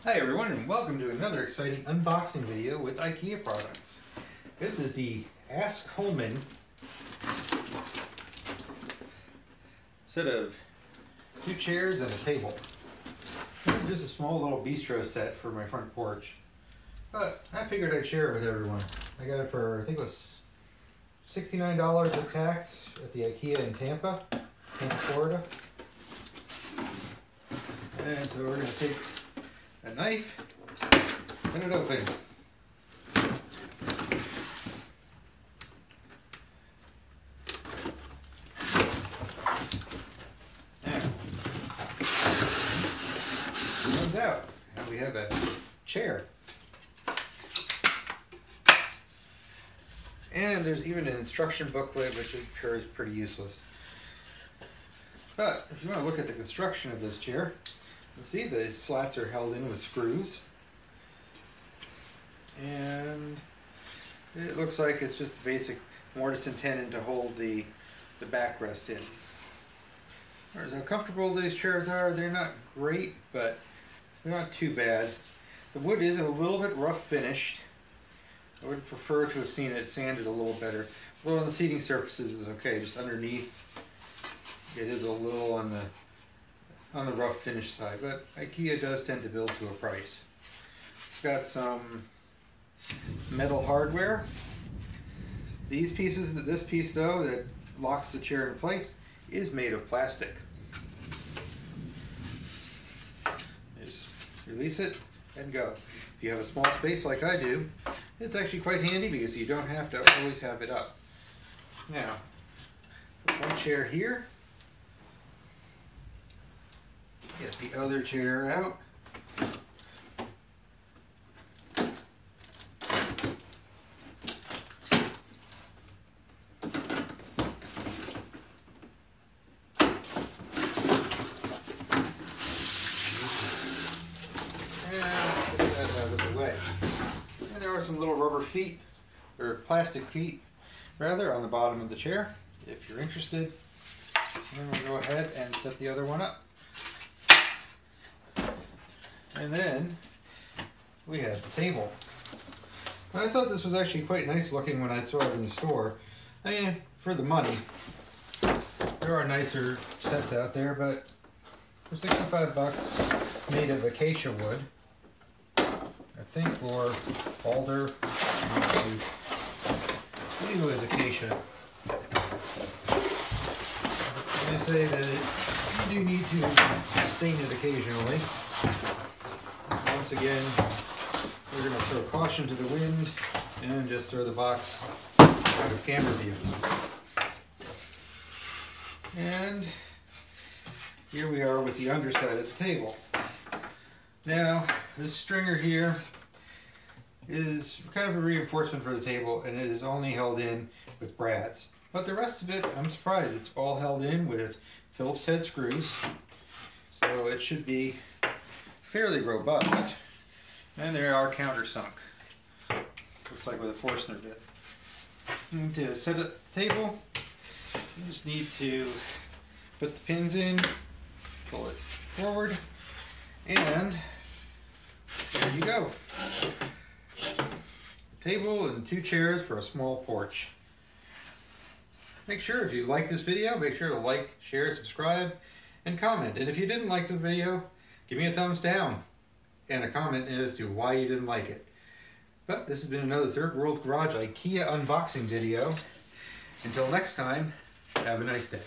Hi everyone, and welcome to another exciting unboxing video with IKEA products. This is the ASKHOLMEN set of 2 chairs and a table. This is just a small little bistro set for my front porch, but I figured I'd share it with everyone. I got it for, I think it was $69 with tax at the IKEA in Tampa, Florida. And so we're going to take a knife and it opens. Now, it comes out and we have a chair. And there's even an instruction booklet, which I'm sure is pretty useless. But if you want to look at the construction of this chair, you'll see the slats are held in with screws. And it looks like it's just basic mortise and tenon to hold the backrest in. As far as how comfortable these chairs are, they're not great, but they're not too bad. The wood is a little bit rough finished. I would prefer to have seen it sanded a little better. Although on the seating surfaces is okay, just underneath it is a little on the rough finish side, but IKEA does tend to build to a price. It's got some metal hardware. These pieces, this piece though that locks the chair in place, is made of plastic. Just release it and go. If you have a small space like I do, it's actually quite handy because you don't have to always have it up. Now, put one chair here. Get the other chair out. And put that out of the way. And there are some little rubber feet, or plastic feet, rather, on the bottom of the chair, if you're interested. And we'll go ahead and set the other one up. And then we have the table. I thought this was actually quite nice looking when I saw it in the store. I mean, for the money. There are nicer sets out there, but for 65 bucks, made of acacia wood, I think, or alder, I believe it was acacia. I say that you do need to stain it occasionally. Once again, we're going to throw caution to the wind and just throw the box out of camera view. And here we are with the underside of the table. Now, this stringer here is kind of a reinforcement for the table, and it is only held in with brads. But the rest of it, I'm surprised, it's all held in with Phillips head screws. So it should be fairly robust. And they are countersunk. Looks like with a Forstner bit. And to set up the table, you just need to put the pins in, pull it forward, and there you go. A table and 2 chairs for a small porch. Make sure, if you like this video, make sure to like, share, subscribe, and comment. And if you didn't like the video, give me a thumbs down and a comment as to why you didn't like it. But this has been another Third World Garage IKEA unboxing video. Until next time, have a nice day.